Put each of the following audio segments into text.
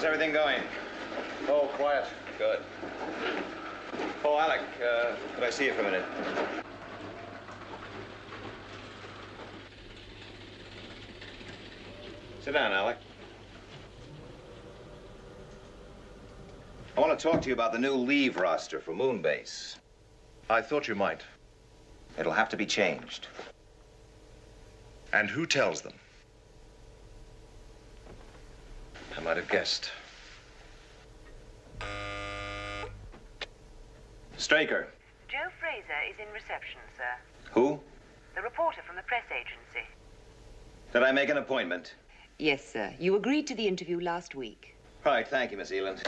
How's everything going? Oh, quiet. Good. Oh, Alec, could I see you for a minute? Sit down, Alec. I want to talk to you about the new leave roster for Moonbase. I thought you might. It'll have to be changed. And who tells them? I might have guessed. Straker. Joe Fraser is in reception, sir. Who? The reporter from the press agency. Did I make an appointment? Yes, sir. You agreed to the interview last week. Right, thank you, Miss Eland.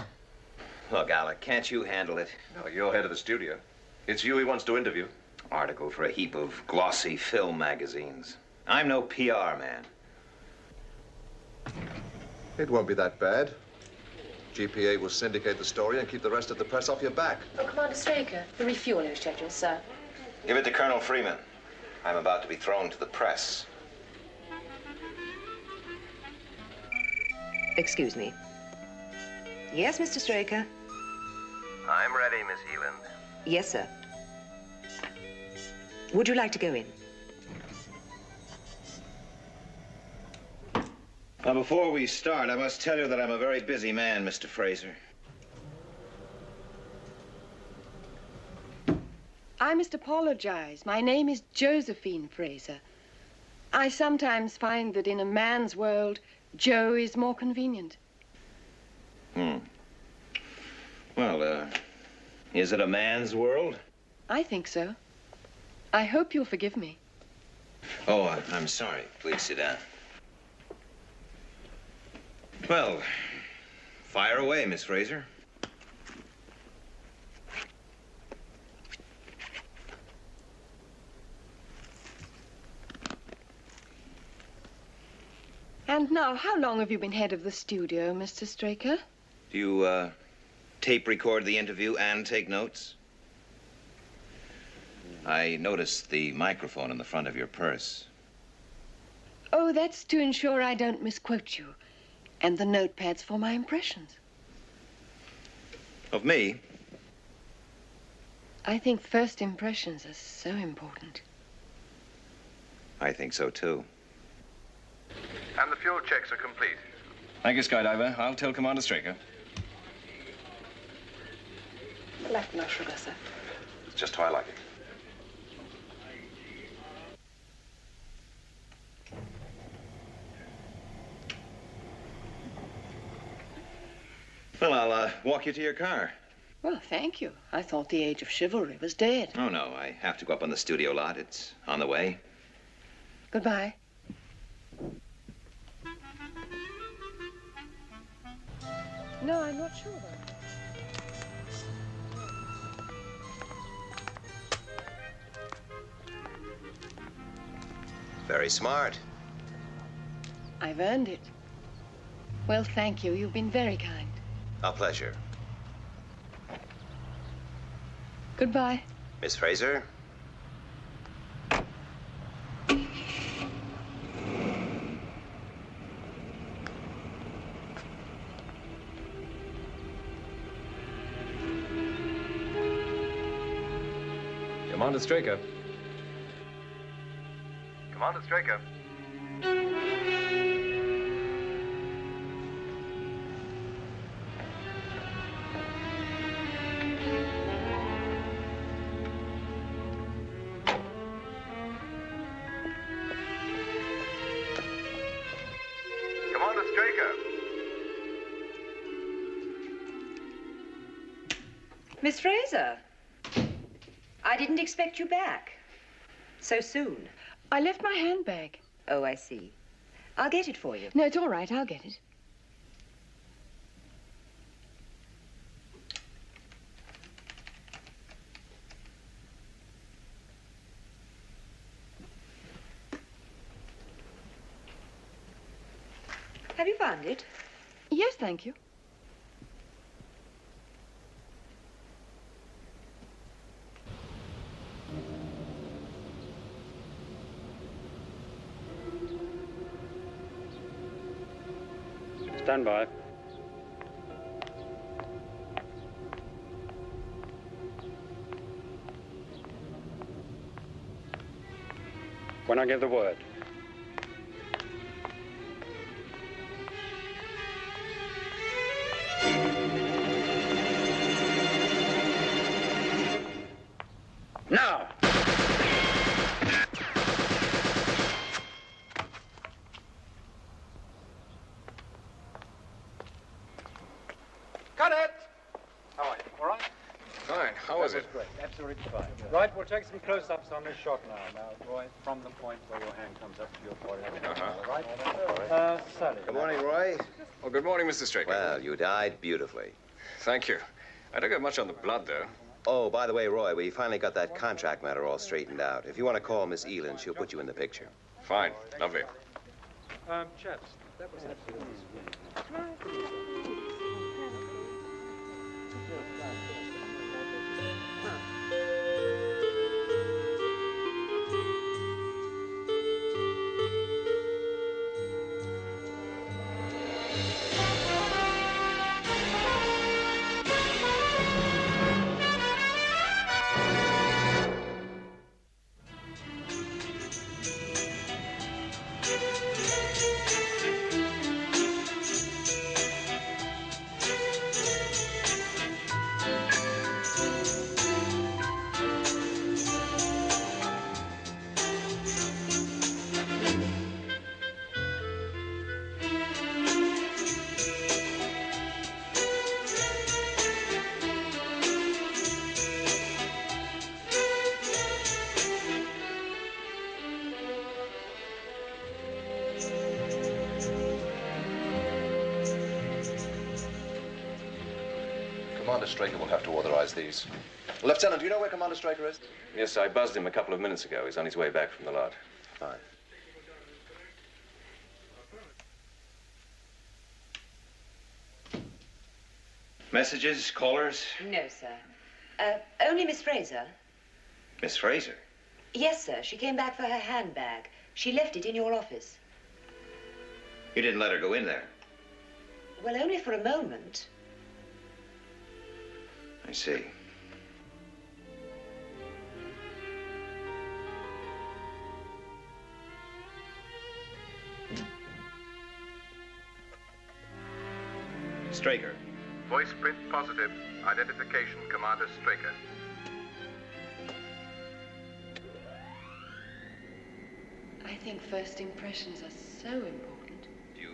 Look, Alec, can't you handle it? No, you're head of the studio. It's you he wants to interview. Article for a heap of glossy film magazines. I'm no PR man. It won't be that bad. GPA will syndicate the story and keep the rest of the press off your back. Oh, Commander Straker, the refueling schedule, sir. Give it to Colonel Freeman. I'm about to be thrown to the press. Excuse me. Yes, Mr. Straker? I'm ready, Miss Eland. Yes, sir. Would you like to go in? Now, before we start, I must tell you that I'm a very busy man, Mr. Fraser. I must apologize. My name is Josephine Fraser. I sometimes find that in a man's world, Joe is more convenient. Well, is it a man's world? I think so. I hope you'll forgive me. Oh, I'm sorry. Please sit down. Well, fire away, Miss Fraser. And now, how long have you been head of the studio, Mr. Straker? Do you, tape record the interview and take notes? I noticed the microphone in the front of your purse. Oh, that's to ensure I don't misquote you. And the notepads for my impressions. Of me? I think first impressions are so important. I think so, too. And the fuel checks are complete. Thank you, Skydiver. I'll tell Commander Straker. Black no sugar, sir. It's just how I like it. Well, I'll walk you to your car. Well, thank you. I thought the age of chivalry was dead. Oh, no, I have to go up on the studio lot. It's on the way. Goodbye. No, I'm not sure, though. Very smart. I've earned it. Well, thank you. You've been very kind. A pleasure. Goodbye. Miss Fraser? Commander Straker. Commander Straker. Commander Straker. Miss Fraser, I didn't expect you back so soon. I left my handbag. Oh, I see. I'll get it for you. No, it's all right. I'll get it. Have you found it? Yes, thank you. Stand by. when I give the word. Now! Cut it! How are you? All right? Fine. How was it? Great. Absolutely fine. Right, we'll take some close-ups on this shot now. Now, Roy, from the point where your hand comes up to your forehead. All right? Sally. Good morning, Roy. Oh, good morning, Mr. Straker. Well, you died beautifully. Thank you. I don't get much on the blood, though. Oh, by the way, Roy, we finally got that contract matter all straightened out. If you want to call Miss Eland, she'll put you in the picture. Fine. Lovely. Chaps, that was absolutely Commander Straker will have to authorize these. Lieutenant, do you know where Commander Straker is? Yes, I buzzed him a couple of minutes ago. He's on his way back from the lot. Fine. Messages, callers? No, sir. Only Miss Fraser. Miss Fraser? Yes, sir. She came back for her handbag. She left it in your office. You didn't let her go in there. Well, only for a moment. I see. Straker. Voice print positive. Identification, Commander Straker. I think first impressions are so important. Do you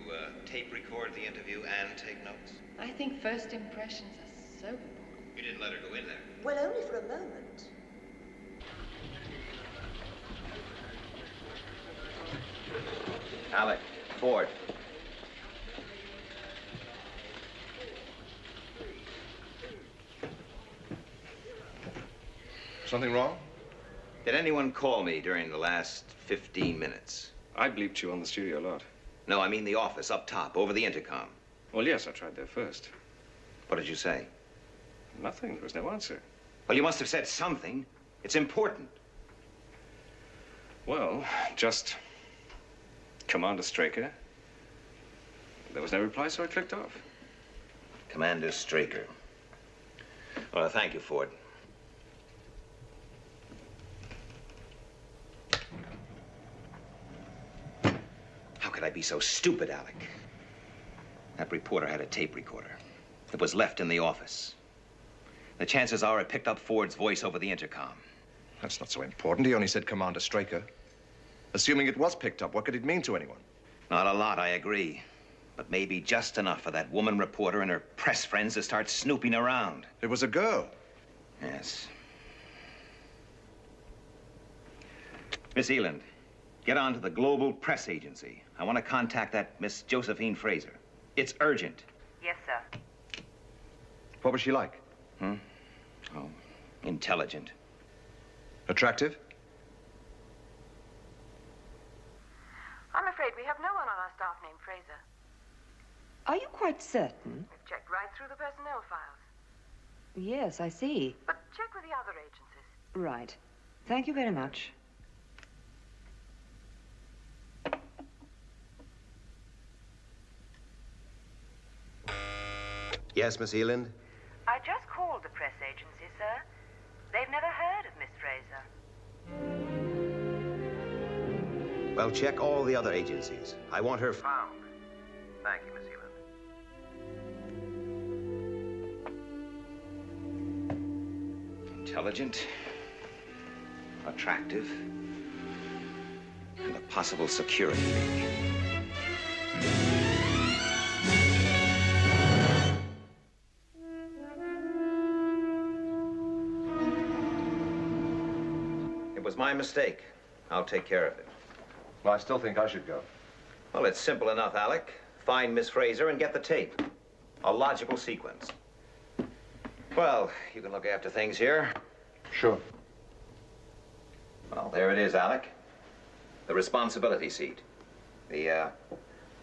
tape record the interview and take notes? I think first impressions are so important. You didn't let her go in there. Well, only for a moment. Alec, Ford. Something wrong? Did anyone call me during the last 15 minutes? I bleeped you on the studio lot. No, I mean the office up top, over the intercom. Well, yes, I tried there first. What did you say? Nothing. There was no answer. Well, you must have said something. It's important. Well, just Commander Straker. There was no reply, so I clicked off. Commander Straker. Well, thank you, Ford. How could I be so stupid, Alec? That reporter had a tape recorder. It was left in the office. The chances are it picked up Ford's voice over the intercom. That's not so important. He only said Commander Straker. Assuming it was picked up, what could it mean to anyone? Not a lot, I agree. But maybe just enough for that woman reporter and her press friends to start snooping around. It was a girl. Yes. Miss Eland, get on to the Global Press Agency. I want to contact that Miss Josephine Fraser. It's urgent. Yes, sir. What was she like? Oh, intelligent. Attractive? I'm afraid we have no one on our staff named Fraser. Are you quite certain? We've checked right through the personnel files. Yes, I see. But check with the other agencies. Right. Thank you very much. Yes, Miss Eland? I just called the press agency, sir. They've never heard of Miss Fraser. Well, check all the other agencies. I want her... Found. Thank you, Miss Eland. Intelligent, attractive, and a possible security leak. It was my mistake. I'll take care of it. Well, I still think I should go. Well, it's simple enough, Alec. Find Miss Fraser and get the tape. A logical sequence. Well, you can look after things here. Sure. Well, there it is, Alec. The responsibility seat. The,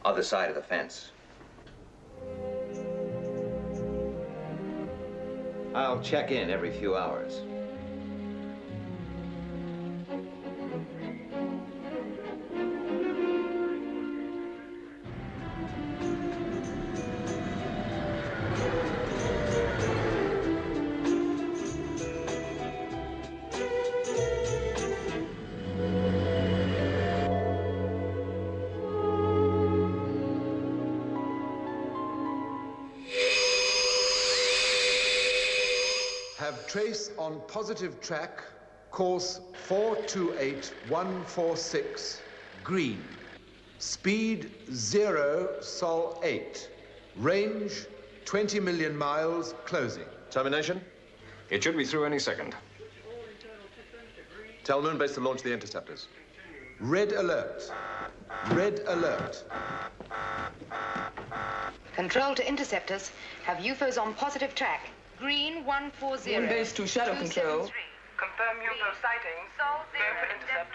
other side of the fence. I'll check in every few hours. Have trace on positive track, course 428146, green. Speed 0 Sol 8. Range 20 million miles, closing. Termination? It should be through any second. Tell Moonbase to launch the interceptors. Red alert. Red alert. Control to interceptors. Have UFOs on positive track. Green 140. Moonbase to shadow control. Confirm UFO sighting. Sol 0. Go for intercept.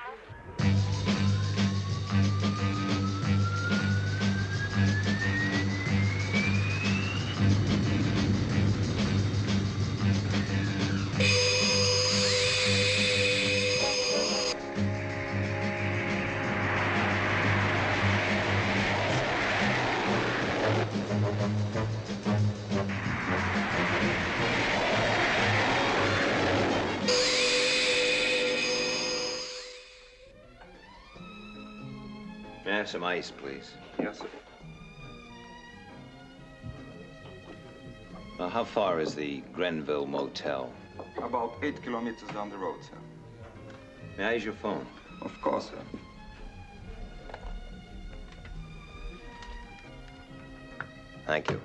Have some ice, please. Yes, sir. Now, how far is the Grenville Motel? About 8 kilometers down the road, sir. May I use your phone? Of course, sir. Thank you.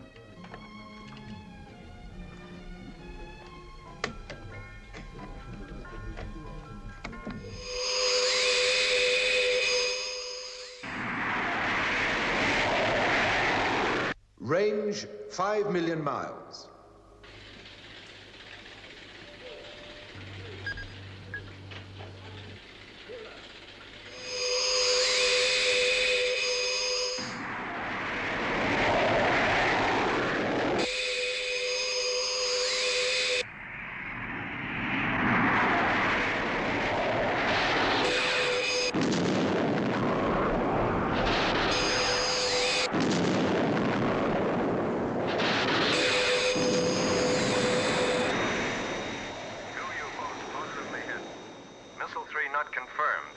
Range 5 million miles. Not confirmed.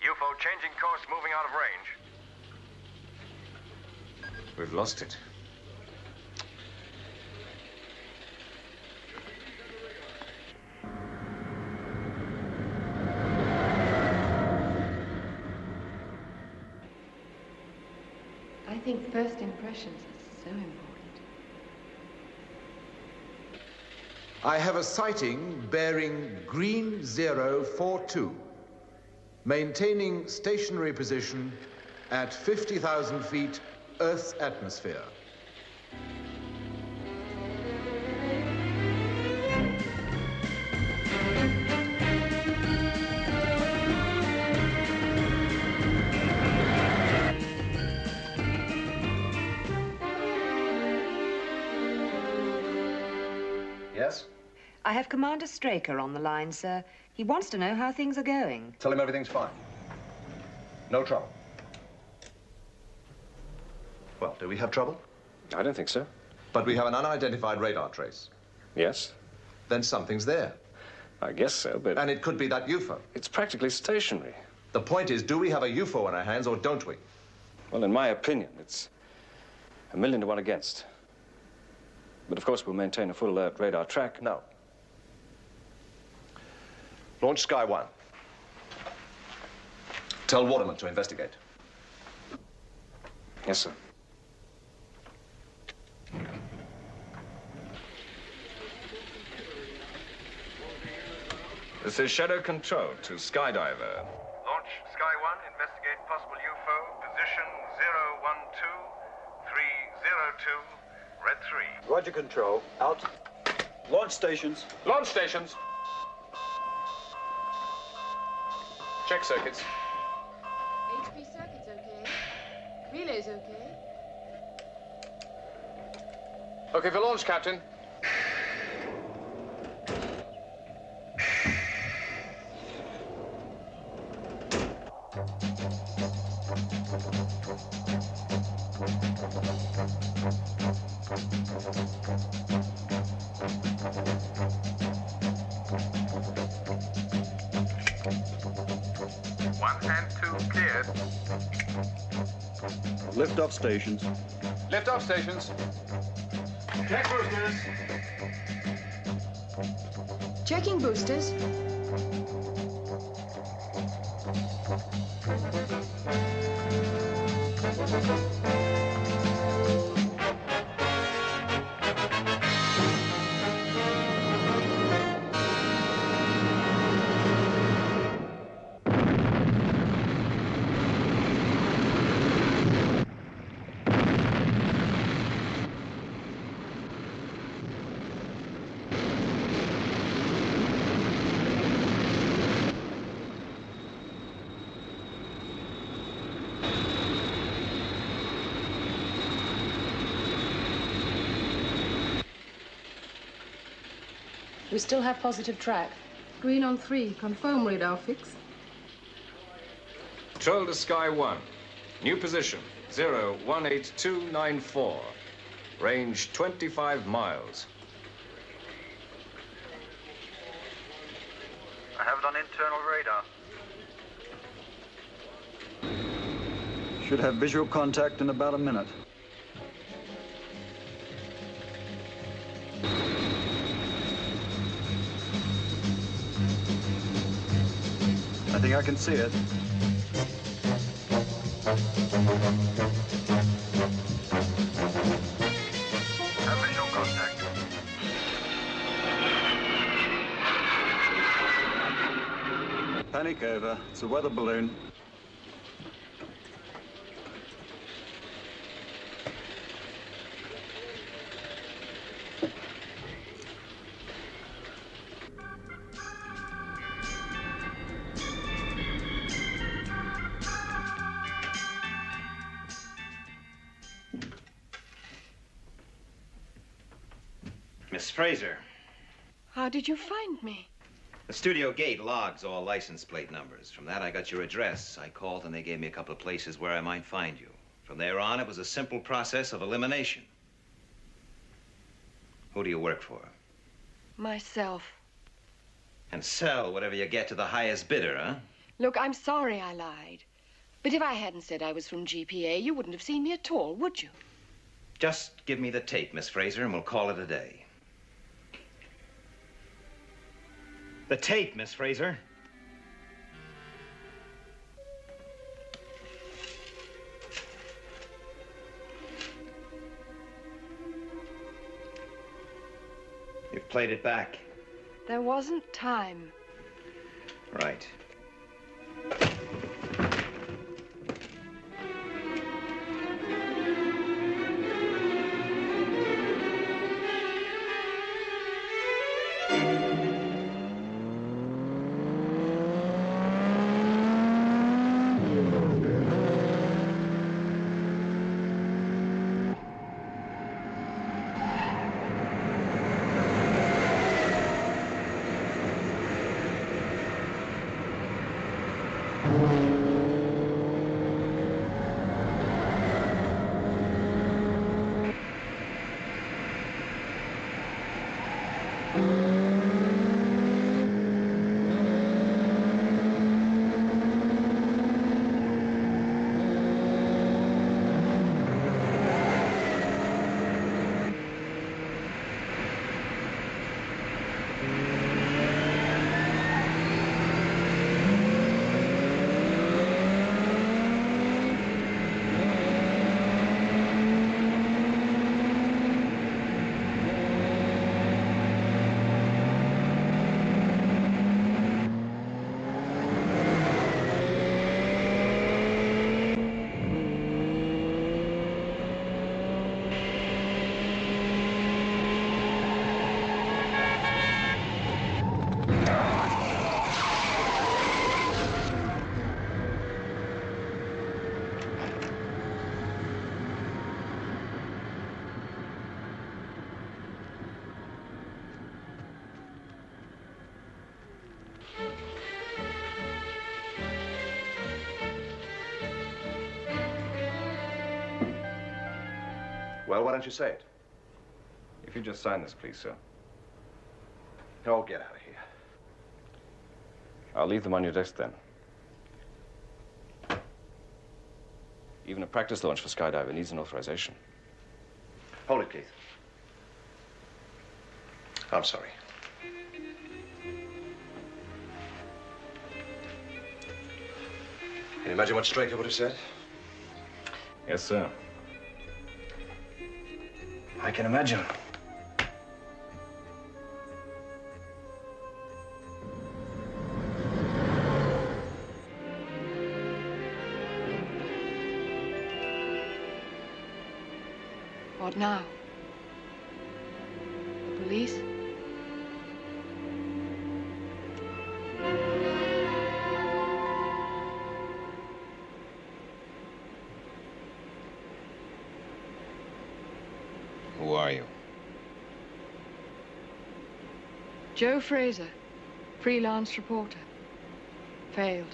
UFO changing course, moving out of range. We've lost it. I think first impressions are so important. I have a sighting bearing green 042, maintaining stationary position at 50,000 feet Earth's atmosphere. Yes? I have Commander Straker on the line, sir. He wants to know how things are going. Tell him everything's fine. No trouble. Well, do we have trouble? I don't think so. But we have an unidentified radar trace. Yes? Then something's there. I guess so, but... And it could be that UFO. It's practically stationary. The point is, do we have a UFO in our hands or don't we? Well, in my opinion, it's 1,000,000 to 1 against. But of course, we'll maintain a full alert radar track. No. Launch Sky 1. Tell Waterman to investigate. Yes, sir. This is Shadow Control to Skydiver. Launch Sky 1, investigate possible UFO, position 012302, red 3. Roger, Control. Out. Launch stations. Launch stations. Check circuits. HP circuit's okay. Relay's okay. Okay for launch, Captain. One and 2 cleared. Lift-off stations. Lift off stations. Check boosters. Checking boosters. We still have positive track. Green on 3. Confirm radar fix. Control to Sky 1. New position 018294. Range 25 miles. I have it on internal radar. Should have visual contact in about a minute. I think I can see it. Have visual contact. Panic over. It's a weather balloon. Miss Fraser, How did you find me? the studio gate logs all license plate numbers. From that, I got your address. I called, and they gave me a couple of places where I might find you. From there on, it was a simple process of elimination. Who do you work for? Myself. And sell whatever you get to the highest bidder, huh? Look, I'm sorry I lied. But if I hadn't said I was from GPA, you wouldn't have seen me at all, would you? Just give me the tape, Miss Fraser, and we'll call it a day. The tape, Miss Fraser. You've played it back. There wasn't time. Right. Well, why don't you say it? If you just sign this, please, sir. Oh, get out of here. I'll leave them on your desk then. Even a practice launch for skydiver needs an authorization. Hold it, Keith. I'm sorry. Can you imagine what Straker would have said? Yes, sir. I can imagine. What now? The police? Who are you? Joe Fraser, freelance reporter. Failed.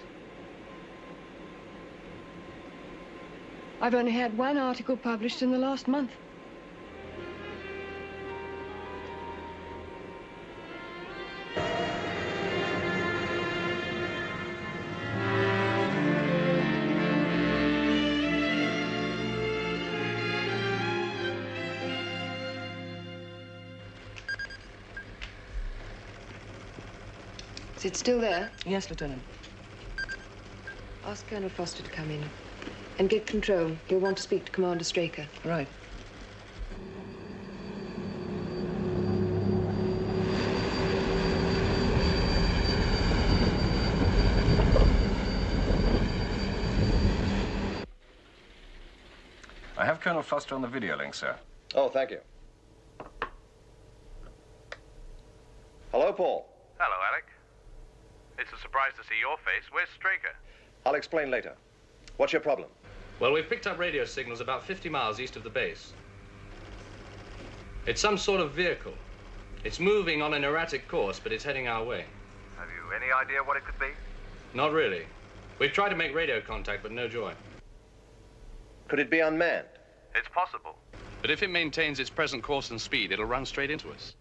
I've only had one article published in the last month. Is it still there? Yes, Lieutenant. Ask Colonel Foster to come in. And get control. He'll want to speak to Commander Straker. Right. I have Colonel Foster on the video link, sir. Oh, thank you. Hello, Paul. Hello, Alec. It's a surprise to see your face. Where's Straker? I'll explain later. What's your problem? Well, we've picked up radio signals about 50 miles east of the base. It's some sort of vehicle. It's moving on an erratic course, but it's heading our way. Have you any idea what it could be? Not really. We've tried to make radio contact, but no joy. Could it be unmanned? It's possible. But if it maintains its present course and speed, it'll run straight into us.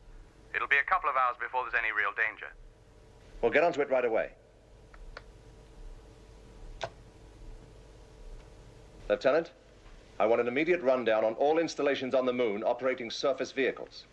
It'll be a couple of hours before there's any real danger. We'll get onto it right away. Lieutenant, I want an immediate rundown on all installations on the moon operating surface vehicles.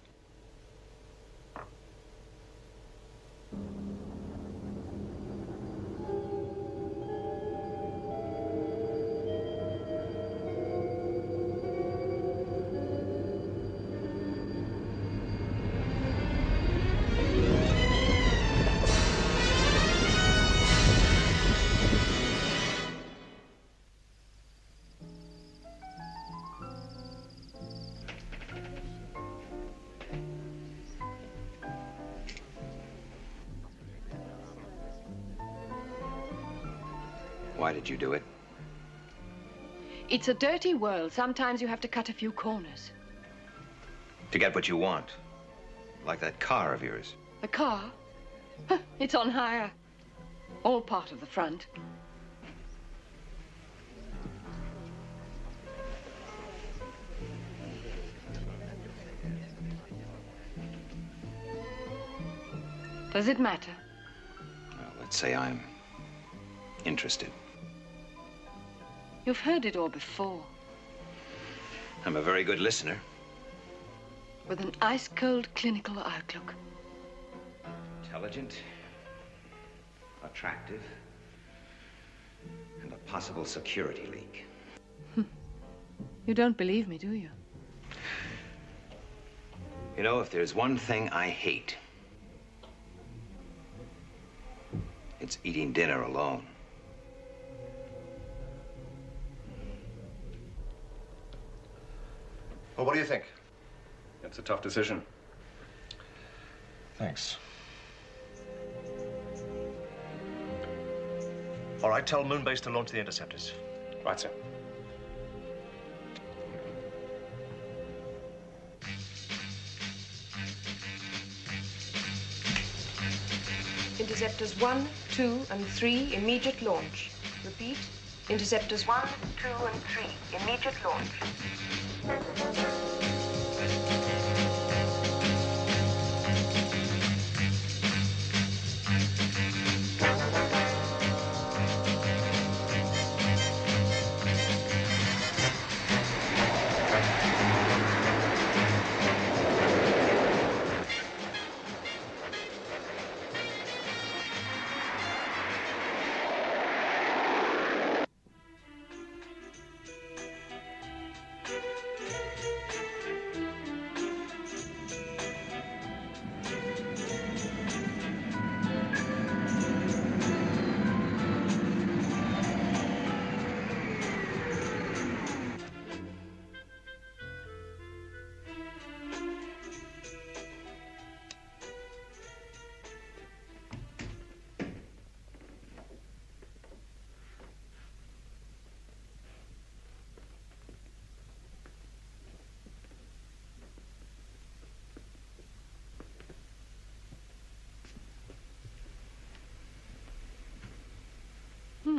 Why did you do it? It's a dirty world. Sometimes you have to cut a few corners. To get what you want. Like that car of yours. The car? Huh, it's on hire. All part of the front. Does it matter? Well, let's say I'm interested. You've heard it all before. I'm a very good listener. With an ice-cold clinical outlook. Intelligent, attractive, and a possible security leak. You don't believe me, do you? You know, if there's one thing I hate, it's eating dinner alone. Well, what do you think? It's a tough decision. Thanks. All right, tell Moonbase to launch the interceptors. Right, sir. Interceptors 1, 2, and 3, immediate launch. Repeat. Interceptors 1, 2, and 3, immediate launch.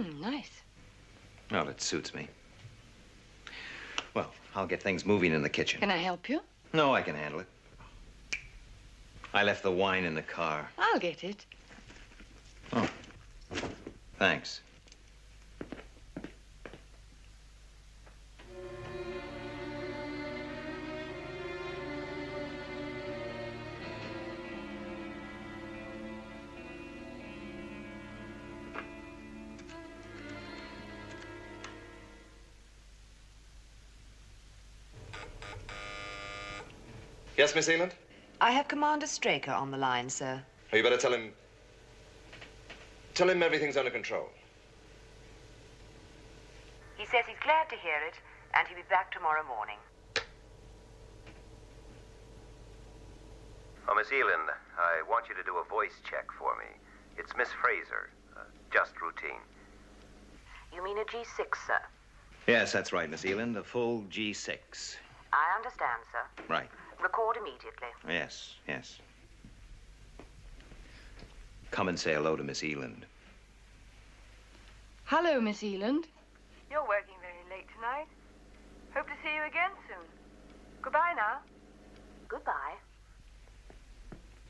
Nice. Well, it suits me. Well, I'll get things moving in the kitchen. Can I help you? No, I can handle it. I left the wine in the car. I'll get it. Oh, thanks. Yes, Miss Eland? I have Commander Straker on the line, sir. Oh, you better tell him... Tell him everything's under control. He says he's glad to hear it, and he'll be back tomorrow morning. Oh, Miss Eland, I want you to do a voice check for me. It's Miss Fraser. Just routine. You mean a G6, sir? Yes, that's right, Miss Eland. A full G6. I understand, sir. Right. Record immediately. Yes, yes. Come and say hello to Miss Eland. Hello, Miss Eland. You're working very late tonight. Hope to see you again soon. Goodbye now. Goodbye.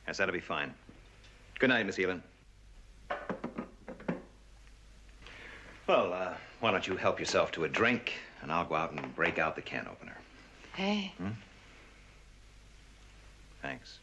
Yes, that'll be fine. Good night, Miss Eland. Well, why don't you help yourself to a drink, and I'll go out and break out the can opener. Hey. Thanks.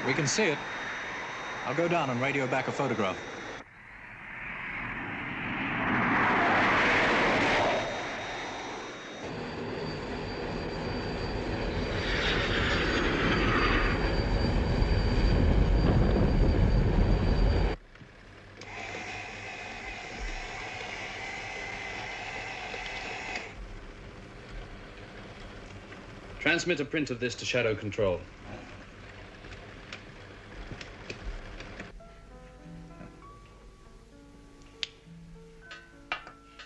We can see it. I'll go down and radio back a photograph. Transmit a print of this to Shadow Control.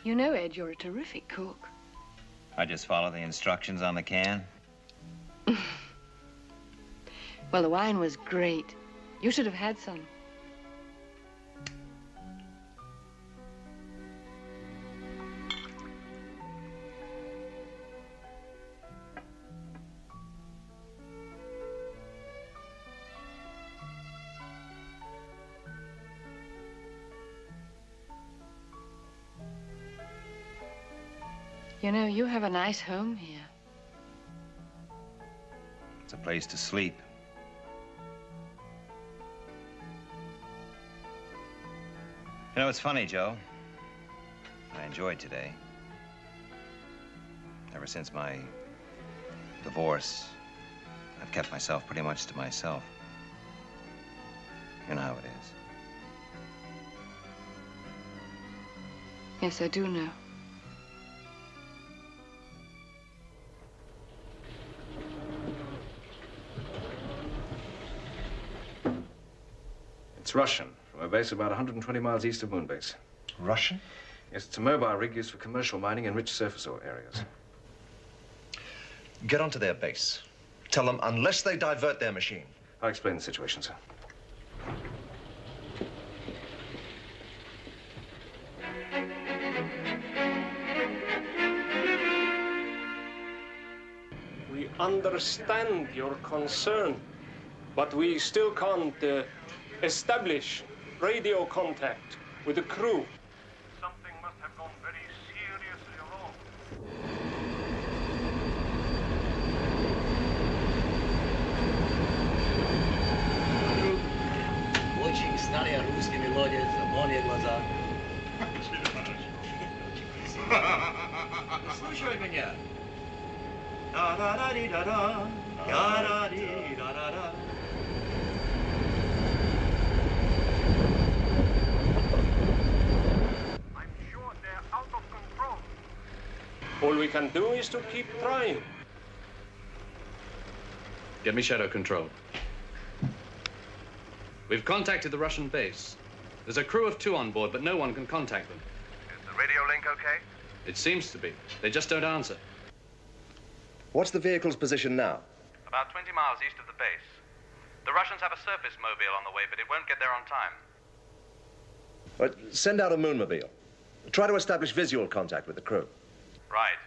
You know, Ed, you're a terrific cook. I just follow the instructions on the can. Well, the wine was great. You should have had some. You know, you have a nice home here. It's a place to sleep. You know, it's funny, Joe. I enjoyed today. Ever since my divorce, I've kept myself pretty much to myself. You know how it is. Yes, I do know. It's Russian, from a base about 120 miles east of Moonbase. Russian? Yes, it's a mobile rig used for commercial mining in rich surface ore areas. Get onto their base. Tell them unless they divert their machine. I'll explain the situation, sir. We understand your concern, but we still can't establish radio contact with the crew. Something must have gone very seriously wrong. Очень старая русская мелодия, «Зеленые глаза». Слушай меня. Да-да-да-ди-да-да, да-да-ди-да-да-да. All we can do is to keep trying. Get me Shadow control. We've contacted the Russian base. There's a crew of 2 on board, but no one can contact them. Is the radio link okay? It seems to be. They just don't answer. What's the vehicle's position now? About 20 miles east of the base. The Russians have a surface mobile on the way, but it won't get there on time. Send out a moonmobile. Try to establish visual contact with the crew. Right.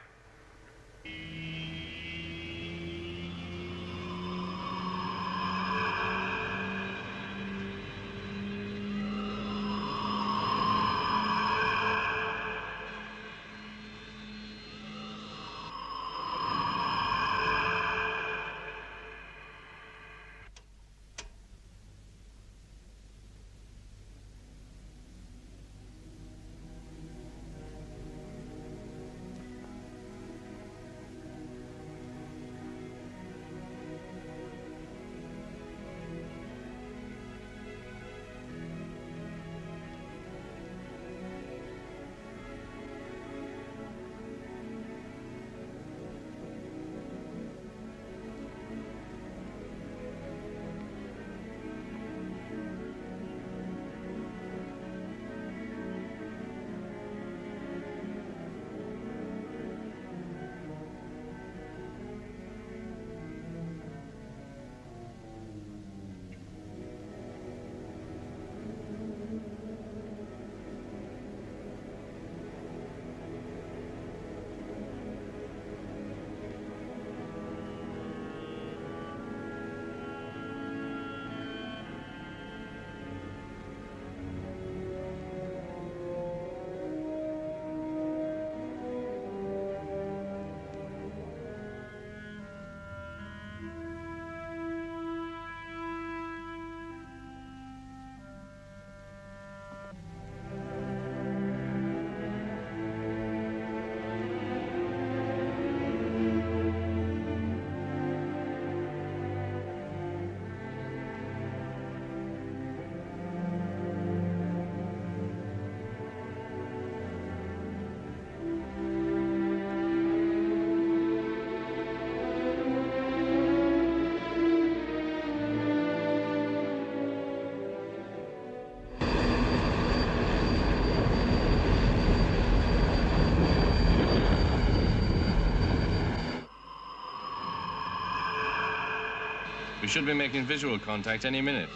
We should be making visual contact any minute.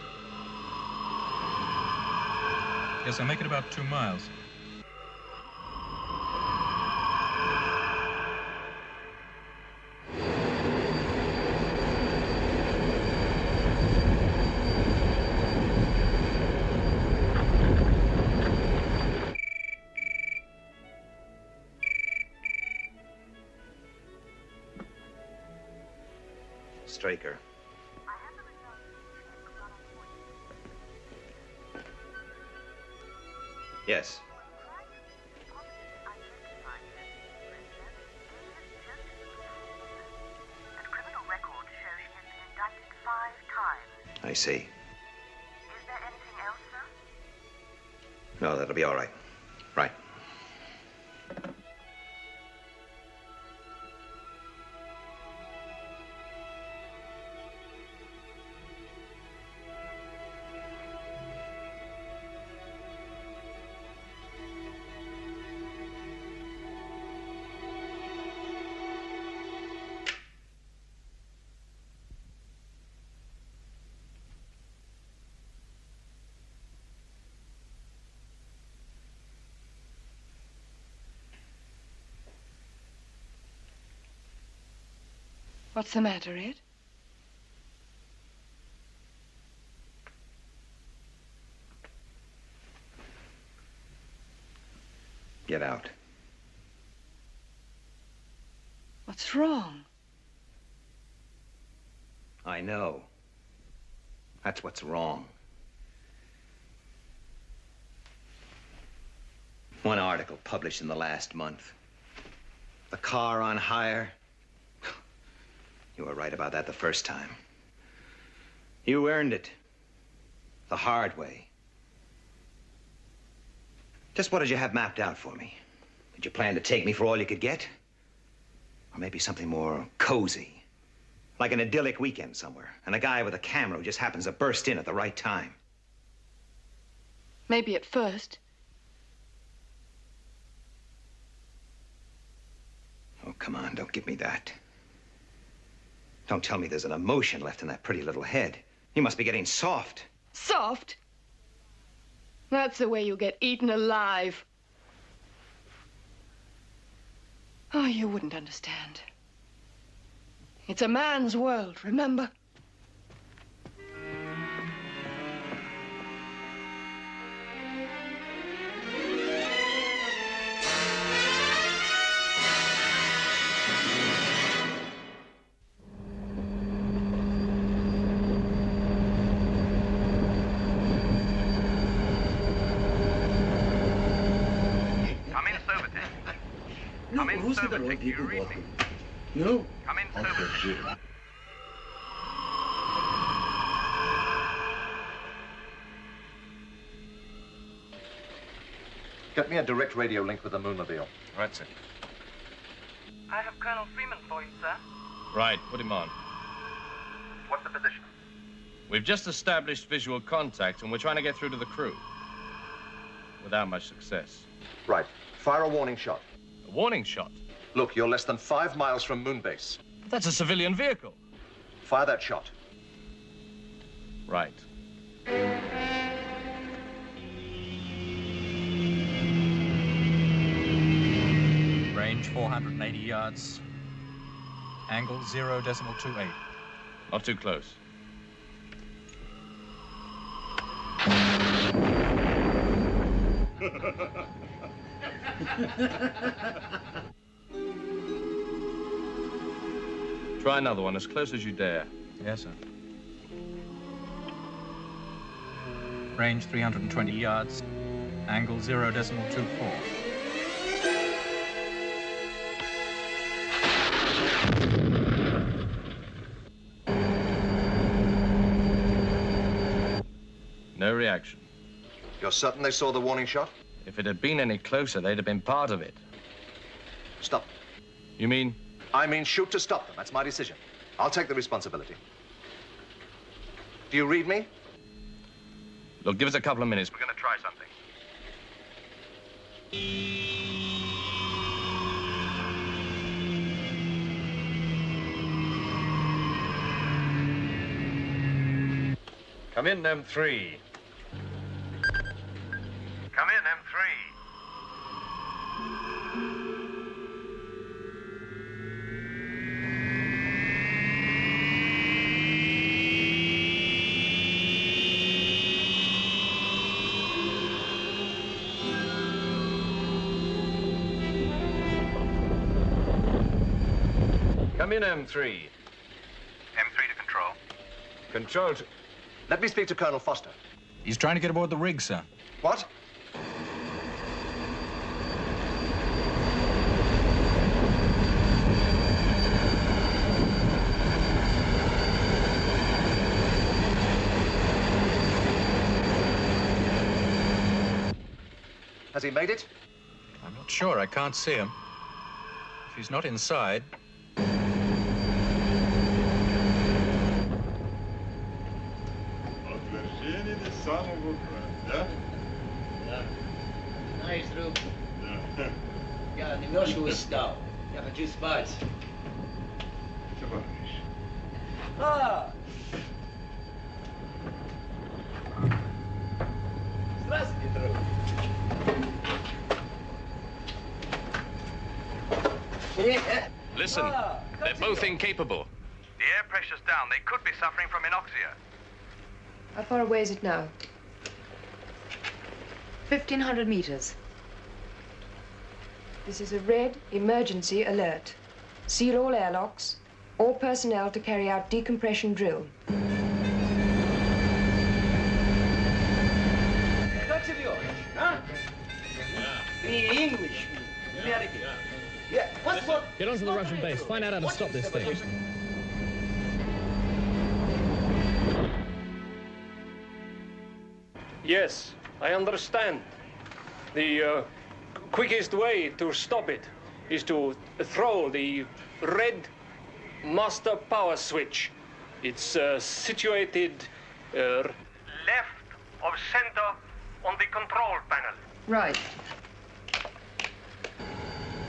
Yes, I'll make it about 2 miles. Straker. Yes. I see. Is there anything else, sir? No, that'll be all right. Right. What's the matter, Ed? Get out. What's wrong? I know. That's what's wrong. One article published in the last month. The car on hire. You were right about that the first time. You earned it. The hard way. Just what did you have mapped out for me? Did you plan to take me for all you could get? Or maybe something more cozy. Like an idyllic weekend somewhere, and a guy with a camera who just happens to burst in at the right time. Maybe at first. Oh, come on, don't give me that. Don't tell me there's an emotion left in that pretty little head. You must be getting soft. Soft? That's the way you get eaten alive. Oh, you wouldn't understand. It's a man's world, remember? Do you read me? No. Come in, Sobertech. Get me a direct radio link with the Moonmobile. Right, sir. I have Colonel Freeman for you, sir. Right, put him on. What's the position? We've just established visual contact, and we're trying to get through to the crew. Without much success. Right. Fire a warning shot. A warning shot? Look, you're less than 5 miles from Moonbase. That's a civilian vehicle. Fire that shot. Right. Range 480 yards. Angle 0.28. Not too close. Try another one, as close as you dare. Yes, sir. Range 320 yards. Angle 0.24. No reaction. You're certain they saw the warning shot? If it had been any closer, they'd have been part of it. Stop. You mean? I mean shoot to stop them. That's my decision. I'll take the responsibility. Do you read me? Look, give us a couple of minutes. We're going to try something. Come in, M3. Come in, M3. Come in, M3. M3 to control. Control to... Let me speak to Colonel Foster. He's trying to get aboard the rig, sir. What? Has he made it? I'm not sure. I can't see him. If he's not inside... Nice room. Ja, немножко устал. Я хочу спать. Здравствуйте, друг. Listen, they're both incapable. The air pressure's down. They could be suffering from anoxia. How far away is it now? 1,500 meters. This is a red emergency alert. Seal all airlocks. All personnel to carry out decompression drill. Как живешь, а? English, American. Yeah, what's what? Get onto the Russian base. Find out how to stop this thing. Yes, I understand. The quickest way to stop it is to throw the red master power switch. It's situated left of center on the control panel. Right.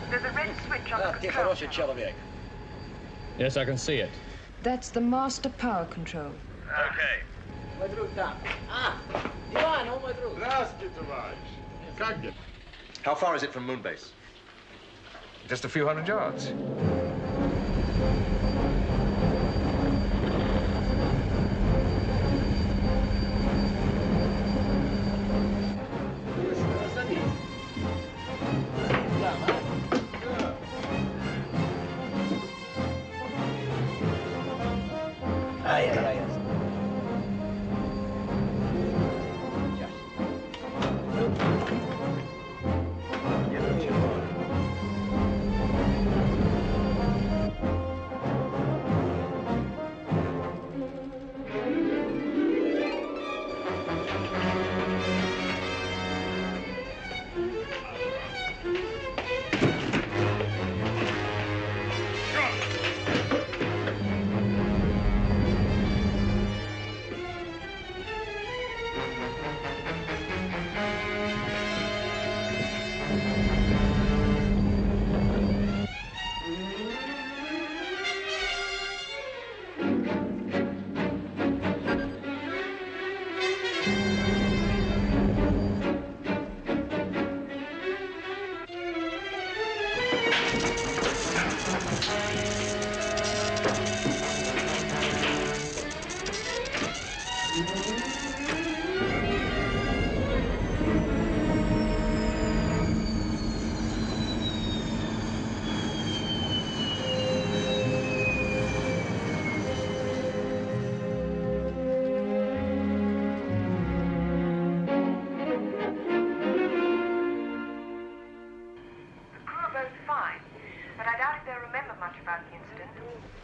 There's a red switch on the control panel. Yes, I can see it. That's the master power control. Okay. How far is it from Moonbase? Just a few hundred yards.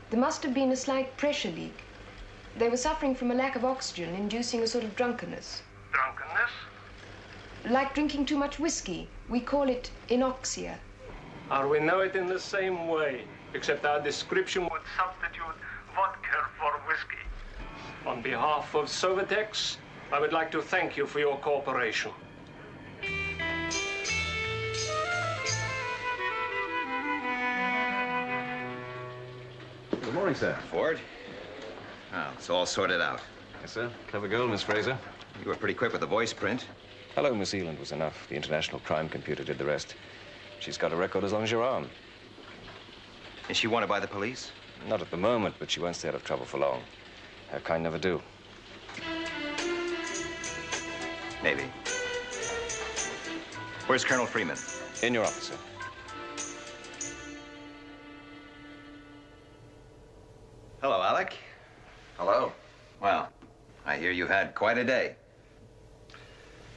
There must have been a slight pressure leak. They were suffering from a lack of oxygen, inducing a sort of drunkenness. Drunkenness? Like drinking too much whiskey. We call it inoxia. We know it in the same way, except our description would substitute vodka for whiskey. On behalf of Sovitex, I would like to thank you for your cooperation. Good morning, sir. Ford? Oh, it's all sorted out. Yes, sir. Clever girl, Miss Fraser. You were pretty quick with the voice print. Hello, Miss Zealand was enough. The international crime computer did the rest. She's got a record as long as your arm. Is she wanted by the police? Not at the moment, but she won't stay out of trouble for long. Her kind never do. Maybe. Where's Colonel Freeman? In your office, sir. Hello, Alec. Hello. Well, I hear you had quite a day.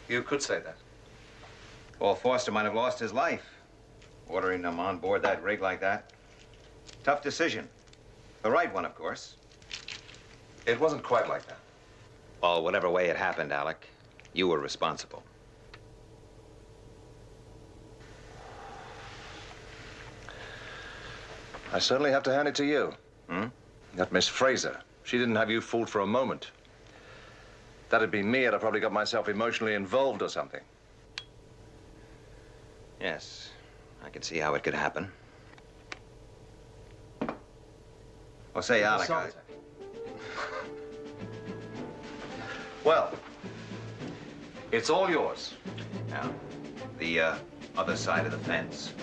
You could say that. Well, Foster might have lost his life. Ordering them on board that rig like that. Tough decision. The right one, of course. It wasn't quite like that. Well, whatever way it happened, Alec, you were responsible. I certainly have to hand it to you. Hmm? That Miss Fraser, she didn't have you fooled for a moment. If that had been me, I'd have probably got myself emotionally involved or something. Yes, I can see how it could happen. Well, say, Alec, Well, it's all yours. Now, the other side of the fence.